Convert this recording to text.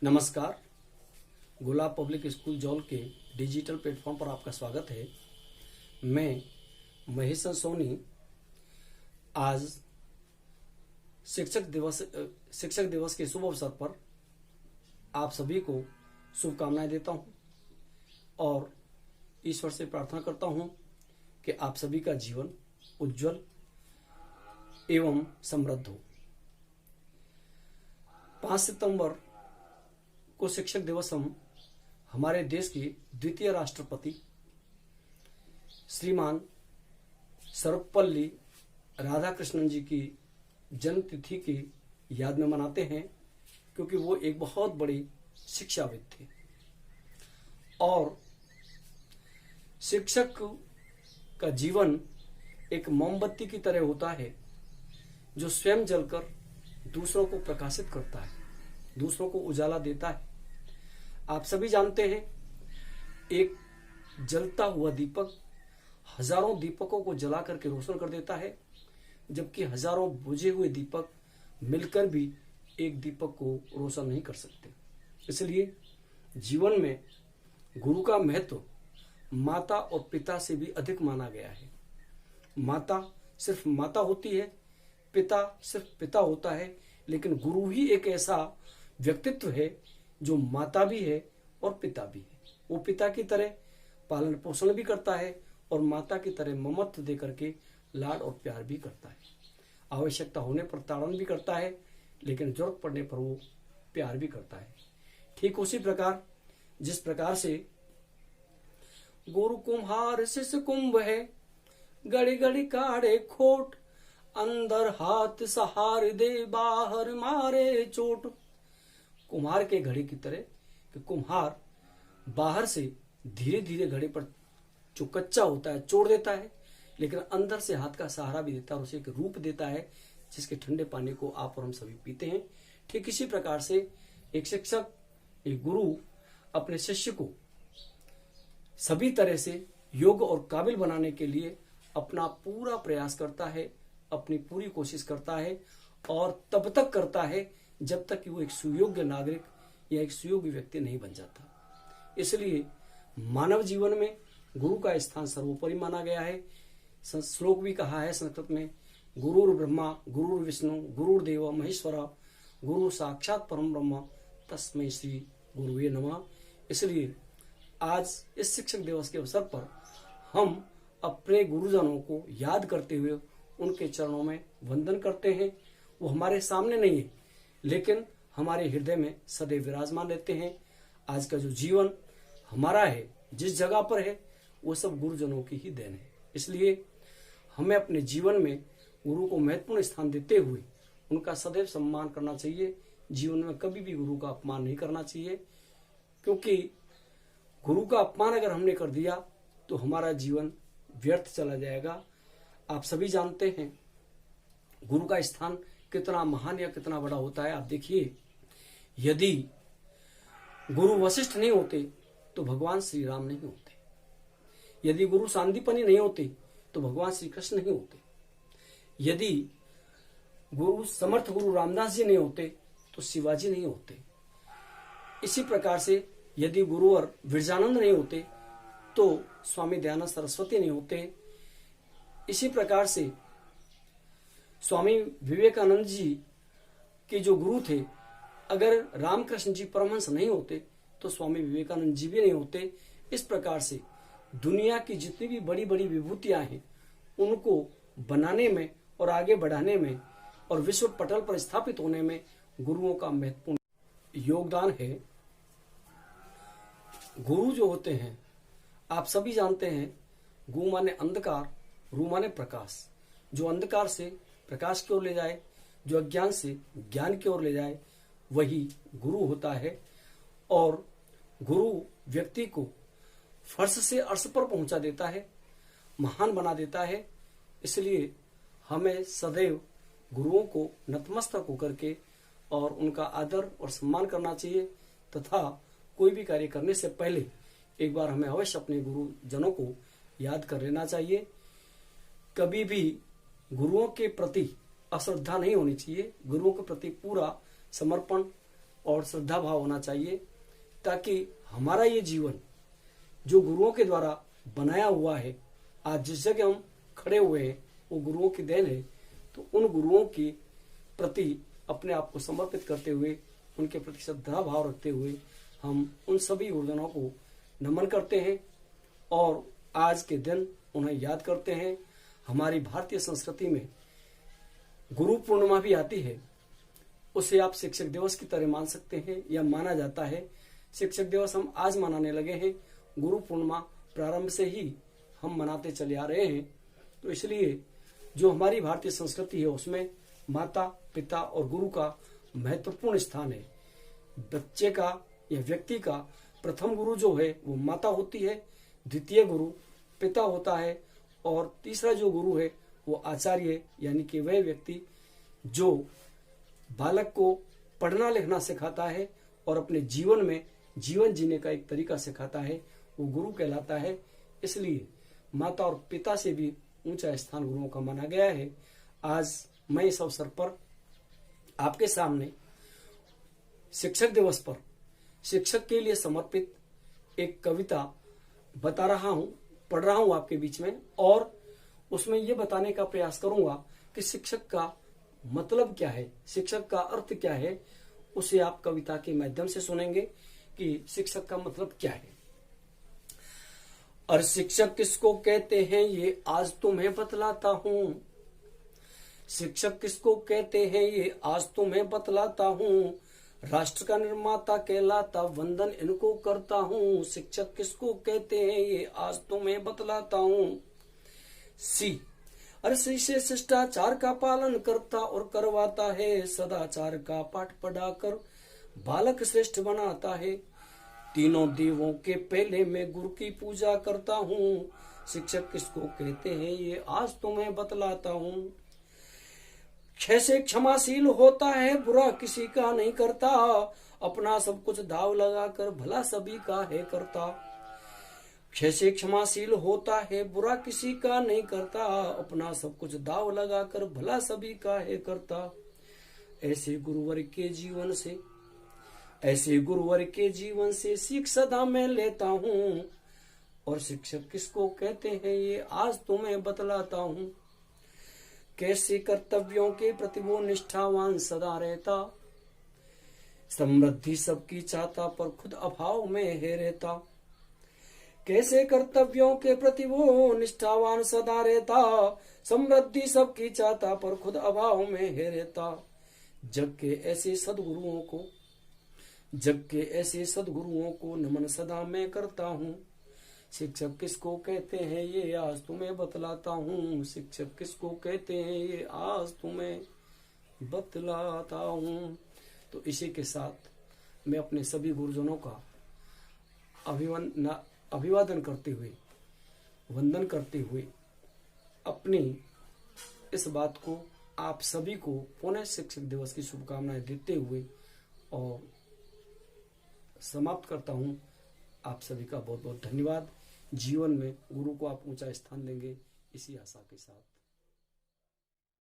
नमस्कार। गुलाब public school जौल के digital platform पर आपका स्वागत है। मैं महेश सोनी आज शिक्षक दिवस के शुभ अवसर पर आप सभी को शुभकामनाएं देता हूं और ईश्वर से प्रार्थना करता हूं कि आप सभी का जीवन उज्जवल एवं समृद्ध हो। 5 सितंबर को शिक्षक दिवस हम हमारे देश के द्वितीय राष्ट्रपति श्रीमान सर्वपल्ली राधाकृष्णन जी की जन्म तिथि की याद में मनाते हैं, क्योंकि वो एक बहुत बड़े शिक्षाविद थे और शिक्षक का जीवन एक मोमबत्ती की तरह होता है जो स्वयं जलकर दूसरों को प्रकाशित करता है, दूसरों को उजाला देता है। आप सभी जानते हैं, एक जलता हुआ दीपक हजारों दीपकों को जला करके रोशन कर देता है, जबकि हजारों बुझे हुए दीपक मिलकर भी एक दीपक को रोशन नहीं कर सकते। इसलिए जीवन में गुरु का महत्व माता और पिता से भी अधिक माना गया है। माता सिर्फ माता होती है, पिता सिर्फ पिता होता है, लेकिन गुरु ही एक ऐसा व्यक्तित्व है जो माता भी है और पिता भी है। वो पिता की तरह पालन पोषण भी करता है और माता की तरह ममत्व दे करके लाड और प्यार भी करता है। आवश्यकता होने पर ताड़न भी करता है, लेकिन जरूरत पड़ने पर वो प्यार भी करता है। ठीक उसी प्रकार जिस प्रकार से गुरु कुम्हार शिष्य कुंभ है, गड़ी गड़ी काढ़े खोट, अंदर हाथ सहार दे बाहर मारे चोट। कुम्हार के घड़े की तरह कि कुम्हार बाहर से धीरे धीरे घड़े पर जो कच्चा होता है चोड़ देता है, लेकिन अंदर से हाथ का सहारा भी देता है और उसे एक रूप देता है जिसके ठंडे पानी को आप और हम सभी पीते हैं। ठीक इसी प्रकार से एक शिक्षक, एक गुरु अपने शिष्य को सभी तरह से योग्य और काबिल बनाने के लिए अपना पूरा प्रयास करता है, अपनी पूरी कोशिश करता है और तब तक करता है जब तक कि वो एक सुयोग्य नागरिक या एक सुयोग्य व्यक्ति नहीं बन जाता। इसलिए मानव जीवन में गुरु का स्थान सर्वोपरि माना गया है। श्लोक भी कहा है संस्कृत में, गुरुर् ब्रह्मा गुरुर् विष्णु गुरुर्देव महेश्वरा गुरु साक्षात परम ब्रह्म तस्मै श्री गुरुवे नमः। इसलिए आज इस शिक्षक दिवस के अवसर पर हम अपने गुरुजनों को याद करते हुए उनके चरणों में वंदन करते हैं। वो हमारे सामने नहीं है, लेकिन हमारे हृदय में सदैव विराजमान रहते हैं। आज का जो जीवन हमारा है, जिस जगह पर है, वो सब गुरुजनों की ही देन है। इसलिए हमें अपने जीवन में गुरु को महत्वपूर्ण स्थान देते हुए उनका सदैव सम्मान करना चाहिए। जीवन में कभी भी गुरु का अपमान नहीं करना चाहिए, क्योंकि गुरु का अपमान अगर हमने कर दिया तो हमारा जीवन व्यर्थ चला जाएगा। आप सभी जानते हैं गुरु का स्थान कितना महान या कितना बड़ा होता है। आप देखिए, यदि गुरु वशिष्ठ नहीं होते तो भगवान श्री राम नहीं होते, यदि गुरु सांदीपनि नहीं होते तो भगवान श्री कृष्ण नहीं होते, यदि गुरु समर्थ गुरु रामदास जी नहीं होते तो शिवाजी नहीं होते। इसी प्रकार से यदि गुरुवर विरजानंद नहीं होते तो स्वामी दयानंद सरस्वती नहीं होते। इसी प्रकार से स्वामी विवेकानंद जी के जो गुरु थे, अगर रामकृष्ण जी परमहंस नहीं होते तो स्वामी विवेकानंद जी भी नहीं होते। इस प्रकार से दुनिया की जितनी भी बड़ी बड़ी विभूतियां हैं, उनको बनाने में और आगे बढ़ाने में और विश्व पटल पर स्थापित होने में गुरुओं का महत्वपूर्ण योगदान है। गुरु जो होते हैं, आप सभी जानते हैं, गु माने अंधकार, रू माने प्रकाश। जो अंधकार से प्रकाश की ओर ले जाए, जो अज्ञान से ज्ञान की ओर ले जाए, वही गुरु होता है। और गुरु व्यक्ति को फर्श से अर्श पर पहुंचा देता है, महान बना देता है। इसलिए हमें सदैव गुरुओं को नतमस्तक होकर के और उनका आदर और सम्मान करना चाहिए, तथा कोई भी कार्य करने से पहले एक बार हमें अवश्य अपने गुरुजनों को याद कर लेना चाहिए। कभी भी गुरुओं के प्रति अश्रद्धा नहीं होनी चाहिए। गुरुओं के प्रति पूरा समर्पण और श्रद्धा भाव होना चाहिए, ताकि हमारा ये जीवन जो गुरुओं के द्वारा बनाया हुआ है, आज जिस जगह हम खड़े हुए हैं वो गुरुओं की देन है। तो उन गुरुओं के प्रति अपने आप को समर्पित करते हुए, उनके प्रति श्रद्धा भाव रखते हुए हम उन सभी गुरुजनों को नमन करते हैं और आज के दिन उन्हें याद करते हैं। हमारी भारतीय संस्कृति में गुरु पूर्णिमा भी आती है, उसे आप शिक्षक दिवस की तरह मान सकते हैं या माना जाता है। शिक्षक दिवस हम आज मनाने लगे हैं, गुरु पूर्णिमा प्रारंभ से ही हम मनाते चले आ रहे हैं। तो इसलिए जो हमारी भारतीय संस्कृति है उसमें माता पिता और गुरु का महत्वपूर्ण स्थान है। बच्चे का या व्यक्ति का प्रथम गुरु जो है वो माता होती है, द्वितीय गुरु पिता होता है और तीसरा जो गुरु है वो आचार्य, यानी कि वह व्यक्ति जो बालक को पढ़ना लिखना सिखाता है और अपने जीवन में जीवन जीने का एक तरीका सिखाता है, वो गुरु कहलाता है। इसलिए माता और पिता से भी ऊंचा स्थान गुरुओं का माना गया है। आज मैं इस अवसर पर आपके सामने शिक्षक दिवस पर शिक्षक के लिए समर्पित एक कविता बता रहा हूं, पढ़ रहा हूं आपके बीच में, और उसमें यह बताने का प्रयास करूंगा कि शिक्षक का मतलब क्या है, शिक्षक का अर्थ क्या है। उसे आप कविता के माध्यम से सुनेंगे कि शिक्षक का मतलब क्या है। और शिक्षक किसको कहते हैं ये आज तुम्हें बतलाता हूं, शिक्षक किसको कहते हैं ये आज तुम्हें बतलाता हूं, राष्ट्र का निर्माता कहलाता वंदन इनको करता हूं, शिक्षक किसको कहते हैं ये आज तुम्हें बतलाता हूं। सी अरे सी से शिष्टाचार का पालन करता और करवाता है, सदाचार का पाठ पढ़ाकर बालक श्रेष्ठ बनाता है, तीनों देवों के पहले मैं गुरु की पूजा करता हूँ, शिक्षक किसको कहते हैं ये आज तुम्हें बतलाता हूँ। कैसे क्षमाशील होता है बुरा किसी का नहीं करता, अपना सब कुछ दाव लगाकर भला सभी का है करता, कैसे क्षमाशील होता है बुरा किसी का नहीं करता, अपना सब कुछ दाव लगाकर भला सभी का है करता। ऐसे गुरुवर के जीवन से ऐसे गुरुवर के जीवन से सीख सदा मैं लेता हूँ, और शिक्षक किसको कहते हैं ये आज तुम्हें बतलाता हूँ। कैसे कर्तव्यों के प्रति वो निष्ठावान सदा रहता, समृद्धि सबकी चाहता पर खुद अभाव में है रहता, कैसे कर्तव्यों के प्रति वो निष्ठावान सदा रहता, समृद्धि सबकी चाहता पर खुद अभाव में है रहता। जग के ऐसे सदगुरुओं को नमन सदा मैं करता हूँ, शिक्षक किसको कहते हैं ये आज तुम्हें बतलाता हूँ, शिक्षक किसको कहते हैं ये आज तुम्हें बतलाता हूँ। तो इसी के साथ मैं अपने सभी गुरुजनों का अभिवादन करते हुए, वंदन करते हुए, अपनी इस बात को आप सभी को पुनः शिक्षक दिवस की शुभकामनाएं देते हुए और समाप्त करता हूं। आप सभी का बहुत बहुत धन्यवाद। जीवन में गुरु को आप ऊंचा स्थान देंगे, इसी आशा के साथ।